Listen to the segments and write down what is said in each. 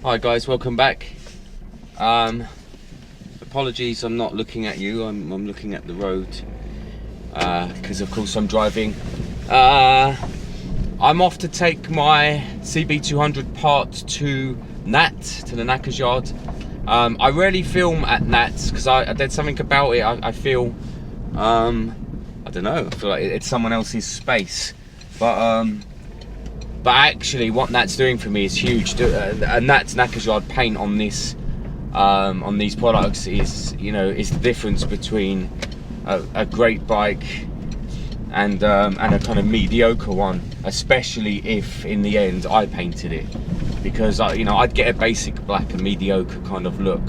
Hi guys, welcome back. Apologies, I'm not looking at you, I'm looking at the road because of course I'm driving. I'm off to take my CB200 part to Nat, to the Knackers yard. I rarely film at Nat's because I did something about it. I feel, I don't know, I feel like it's someone else's space. But actually, what Nat's doing for me is huge. Nat's Knackers yard paint on this, on these products is, you know, is the difference between a great bike and a kind of mediocre one. Especially if, in the end, I painted it, because you know, I'd get a basic black and mediocre kind of look.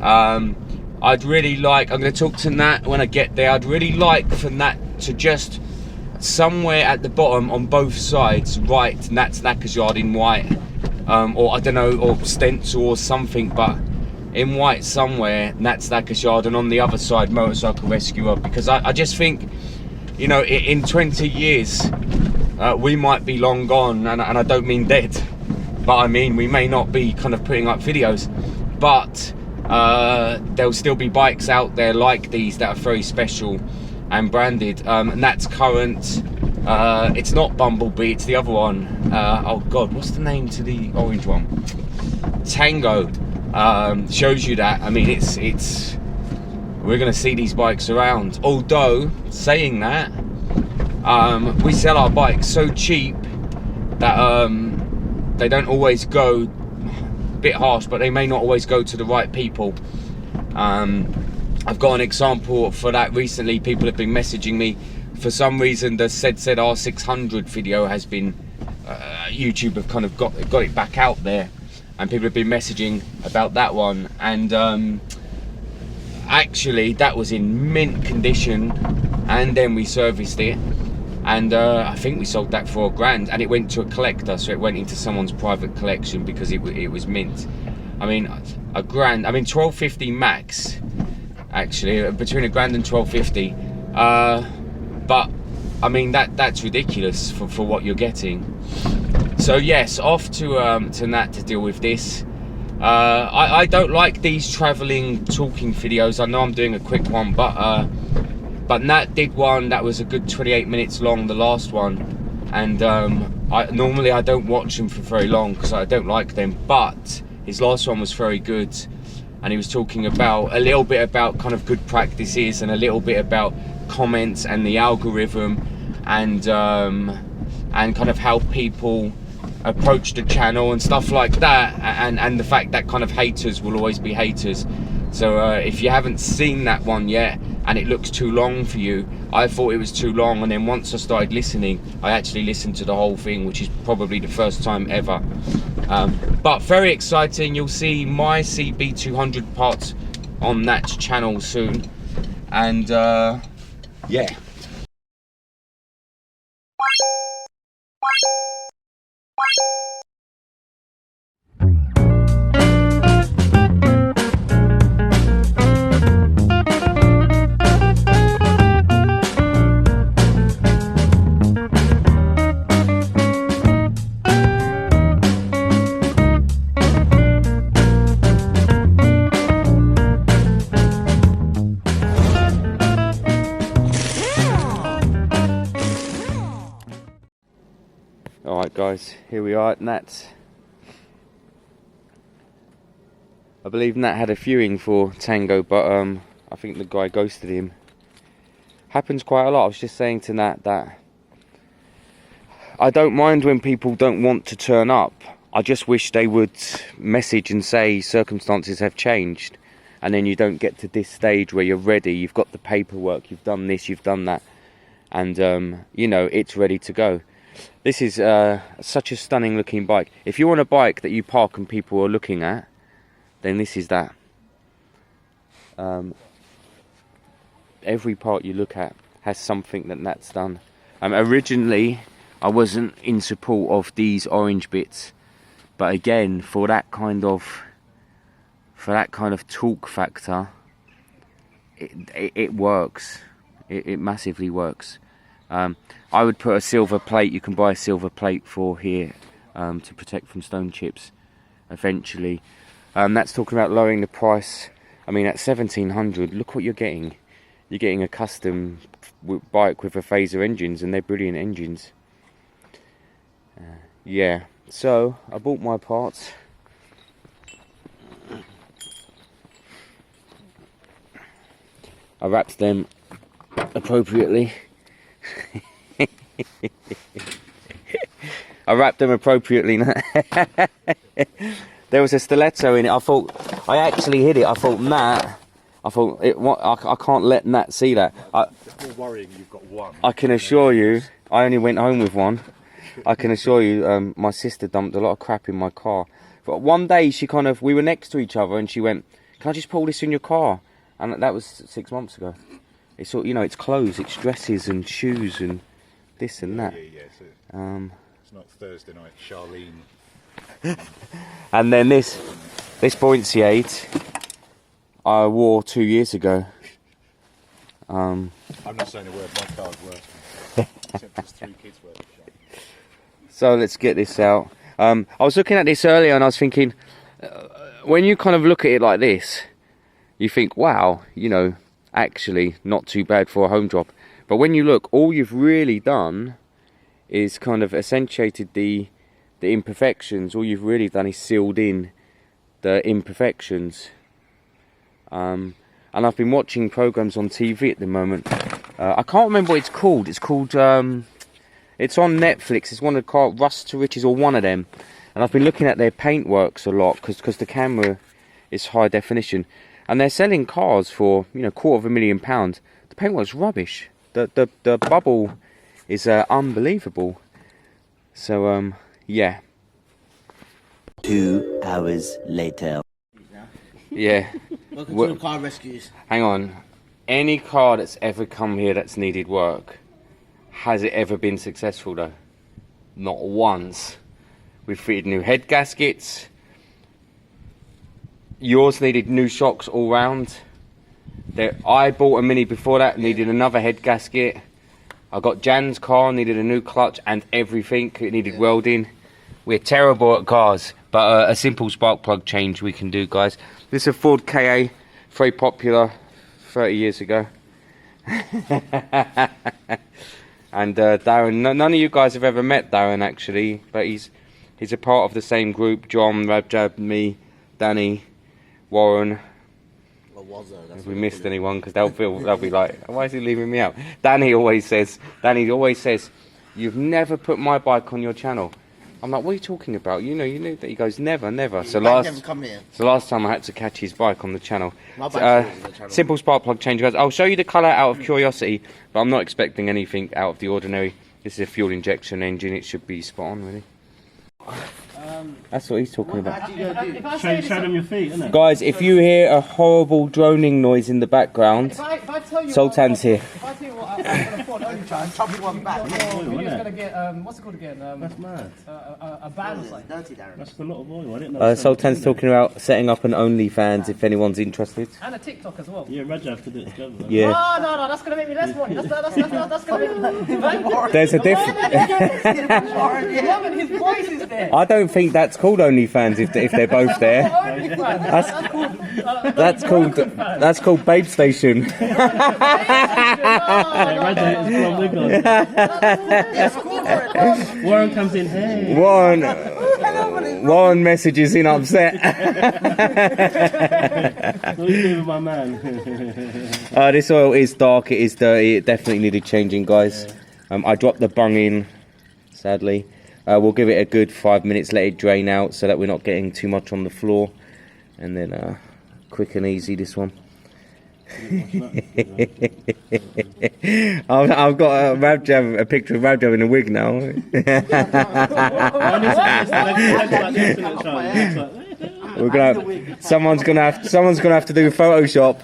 I'd really like. I'm going to talk to Nat when I get there. I'd really like for Nat to just, somewhere at the bottom on both sides, write Nat's Knackers yard in white, or I don't know, or stencil or something, but in white somewhere, Nat's Knackers yard, and on the other side, motorcycle rescuer, because I just think, you know, in 20 years, we might be long gone, and I don't mean dead, but I mean we may not be kind of putting up videos, but there'll still be bikes out there like these that are very special and branded. And that's current. It's not Bumblebee, it's the other one. Oh god, what's the name to the orange one? Tango. Shows you that. I mean, it's we're gonna see these bikes around. Although, saying that, we sell our bikes so cheap that they don't always go, bit harsh, but they may not always go to the right people. I've got an example for that recently. People have been messaging me. For some reason, the said R600 video has been, YouTube have kind of got it back out there, and people have been messaging about that one. And actually, that was in mint condition, and then we serviced it, and I think we sold that for £1,000, and it went to a collector, so it went into someone's private collection because it was mint. I mean, £1,000. I mean, 1250 max. Actually, between £1,000 and 1250, but I mean that's ridiculous for what you're getting. So yes, off to Nat to deal with this. I don't like these traveling talking videos. I know I'm doing a quick one, but Nat did one that was a good 28 minutes long, the last one, and normally I don't watch them for very long because I don't like them, but his last one was very good. And he was talking about a little bit about kind of good practices, and a little bit about comments and the algorithm, and kind of how people approach the channel and stuff like that, and the fact that kind of haters will always be haters. So if you haven't seen that one yet and it looks too long for you, I thought it was too long, and then once I started listening, I actually listened to the whole thing, which is probably the first time ever. But very exciting. You'll see my CB200 parts on that channel soon, and yeah. Alright guys, here we are at Nat's. I believe Nat had a viewing for Tango, but I think the guy ghosted him. Happens quite a lot. I was just saying to Nat that I don't mind when people don't want to turn up. I just wish they would message and say circumstances have changed, and then you don't get to this stage where you're ready, you've got the paperwork, you've done this, you've done that, and you know, it's ready to go. This is such a stunning looking bike. If you want a bike that you park and people are looking at, then this is that. Every part you look at has something that Nat's done. Originally, I wasn't in support of these orange bits, but again, for that kind of torque factor, it works. It massively works. I would put a silver plate. You can buy a silver plate for here to protect from stone chips. eventually. That's talking about lowering the price. I mean, at 1,700, look what you're getting. You're getting a custom bike with a phaser engines, and they're brilliant engines. Yeah, so I bought my parts. I wrapped them appropriately. I wrapped them appropriately. There was a stiletto in it. I actually hid it. I thought I can't let Nat see that. It's more worrying you've got one. I can assure you, I only went home with one. I can assure you, my sister dumped a lot of crap in my car. But one day we were next to each other, and she went, "Can I just pull this in your car?" And that was 6 months ago. It's all, it's clothes, it's dresses and shoes and this and that. Yeah. It's not Thursday night, Charlene. And then this buoyancy aid I wore 2 years ago. I'm not saying a word. My car's worse. Except there's 3 kids worth. So let's get this out. I was looking at this earlier, and I was thinking, when you kind of look at it like this, you think, wow, actually not too bad for a home job. But when you look, all you've really done is kind of accentuated the imperfections. All you've really done is sealed in the imperfections. And I've been watching programs on TV at the moment. I can't remember what it's called. It's called, it's on Netflix. It's one of the Rust to Riches, or one of them. And I've been looking at their paintworks a lot, because the camera is high definition. And they're selling cars for, £250,000. The paintwork's rubbish. The bubble is unbelievable. So, yeah. 2 hours later. Yeah. Welcome to the car rescues. Hang on. Any car that's ever come here that's needed work, has it ever been successful though? Not once. We've fitted new head gaskets. Yours needed new shocks all round. I bought a Mini before that, needed another head gasket. I got Jan's car, needed a new clutch and everything. It needed welding. We're terrible at cars, but a simple spark plug change we can do, guys. This is a Ford KA, very popular 30 years ago. And Darren, none of you guys have ever met Darren actually, but he's a part of the same group. John, Rabjab, me, Danny, Warren. If we missed anyone, because they'll be like, why is he leaving me out? Danny always says, you've never put my bike on your channel. I'm like, what are you talking about? You knew that. He goes, never. So last time I had to catch his bike on the channel. Simple spark plug change, guys. I'll show you the colour out of curiosity, but I'm not expecting anything out of the ordinary. This is a fuel injection engine. It should be spot on, really. That's what he's talking about. Show them your feet, isn't it? Guys, if you hear a horrible droning noise in the background, Sultan's here. If I tell you what I'm going to afford only time, probably one back. You're going to get, what's it called again? That's mad. A ban or something. That's a lot of oil. I didn't know. Sultan's talking about setting up an OnlyFans if anyone's interested. And a TikTok as well. Yeah, Raj have to do it together. Yeah. No, that's going to make me less money. That's going to make me... There's a difference. His voice is there. I don't think that's called OnlyFans if they're both there. That's called Babe Station. Warren comes in, hey. Warren messages in upset. What are you doing with my man? This oil is dark, it is dirty, it definitely needed changing, guys. I dropped the bung in, sadly. We'll give it a good 5 minutes, let it drain out so that we're not getting too much on the floor. And then quick and easy, this one. I've got a picture of Rabjab in a wig now. Someone's gonna have to do Photoshop.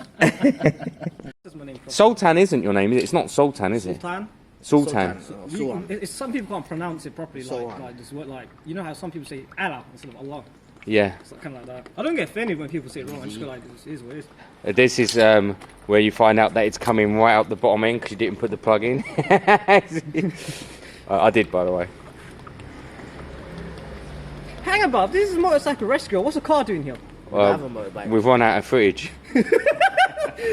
Sultan isn't your name, is it? It's not Sultan, is it? Sultan. Some people can't pronounce it properly, like you know how some people say Allah instead of Allah. Yeah. It's kind of like that. I don't get offended when people say it wrong. I just go like, this is what it is. This is where you find out that it's coming right out the bottom end because you didn't put the plug in. I did, by the way. Hang about, this is motorcycle rescue. What's the car doing here? We've run out of footage.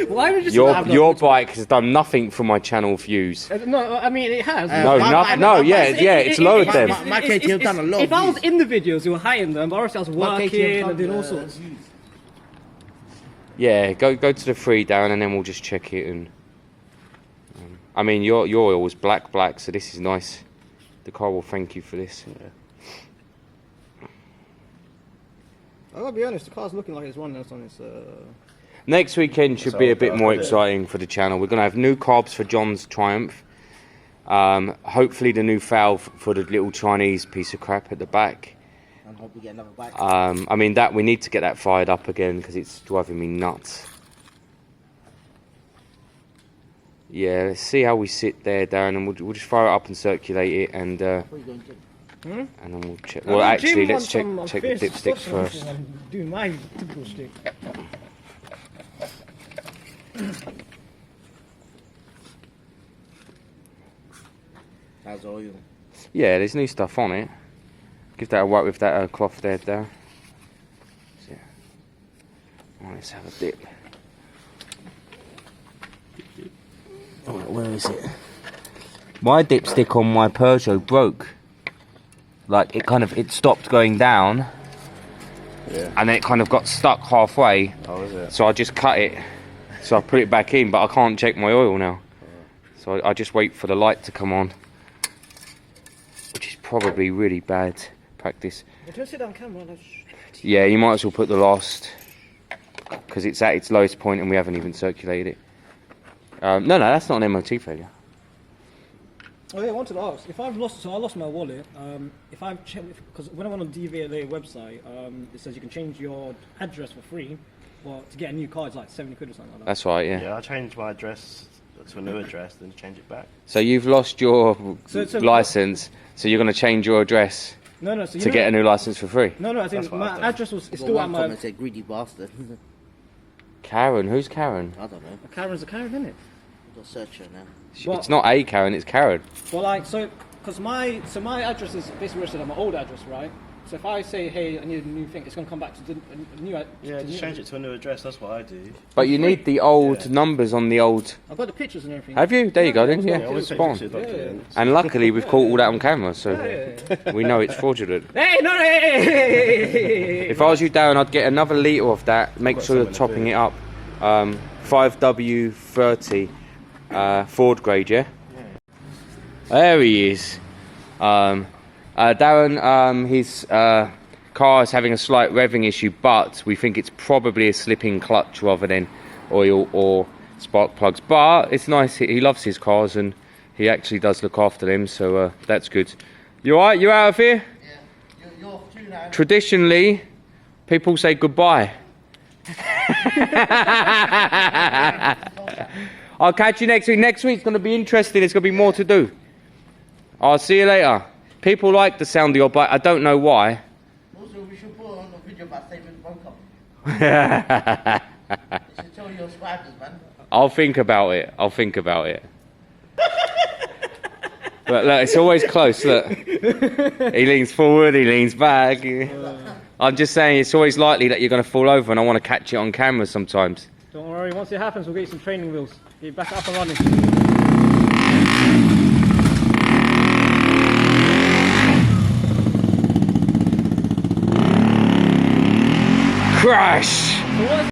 Why would you just Your bike has done nothing for my channel views. No, I mean it has. It's lowered them. My KTM done a lot. If I was in the videos, you were hiding them, but obviously I was working and doing all sorts. Yeah, go to the free down and then we'll just check it. And I mean, your oil was black, so this is nice. The car will thank you for this. I gotta be honest, the car's looking like it's running on its. Next weekend should be a bit more exciting for the channel. We're going to have new carbs for John's Triumph. Hopefully the new valve for the little Chinese piece of crap at the back. And hope we get another bike. I mean, we need to get that fired up again because it's driving me nuts. Yeah, let's see how we sit there, Darren, and we'll just fire it up and circulate it, and What are you going to do? and then we'll check. Well, actually, let's check the dipsticks first. I'm doing my typical stick. How's oil? Yeah, there's new stuff on it. Give that a wipe with that cloth there, Darren. So, let's have a dip. Where is it? My dipstick on my Piaggio broke. Like it stopped going down, and then it kind of got stuck halfway. Oh, is it? So I just cut it. So I put it back in, but I can't check my oil now. So I just wait for the light to come on, which is probably really bad practice. Don't sit down camera. Yeah, you might as well put the last, because it's at its lowest point and we haven't even circulated it. No, that's not an MOT failure. Oh yeah, I wanted to ask, if I've lost, so I lost my wallet, if I've checked, because when I went on DVLA website, it says you can change your address for free, but to get a new car it's like 70 quid or something like that. That's right, yeah. Yeah, I changed my address to a new address, then change it back. So you've lost your license, so you're going to change your address No, so to get a new license for free? No, I think my address was still at my... comment said greedy bastard. Karen? Who's Karen? I don't know. Karen's a Karen, isn't it? I've got to search her now. It's not a Karen, it's Karen. Well, like, because my address is basically registered at my old address, right? So if I say, hey, I need a new thing, it's going to come back to the new address. Yeah, just change it to a new address, that's what I do. But you need the old numbers on the old... I've got the pictures and everything. Have you? There you go then, I yeah. always take Spawn. pictures of documents. And luckily we've caught all that on camera, so we know it's fraudulent. Hey, no, hey! If I was you, Darren, I'd get another litre of that, make sure you're topping it up. 5W30 Ford grade, yeah? There he is. Darren, his car is having a slight revving issue, but we think it's probably a slipping clutch rather than oil or spark plugs. But it's nice, he loves his cars and he actually does look after them, so that's good. You alright? You out of here? Yeah. You're off too now. Traditionally, people say goodbye. I'll catch you next week. Next week's going to be interesting. There's going to be more to do. I'll see you later. People like the sound of your bike. I don't know why. Also, we should put on a video about saving broke up. You should tell your subscribers, man. I'll think about it. But look, it's always close. Look. He leans forward, he leans back. I'm just saying it's always likely that you're going to fall over and I want to catch it on camera sometimes. Don't worry, once it happens, we'll get you some training wheels. Get you back up and running. Crash! So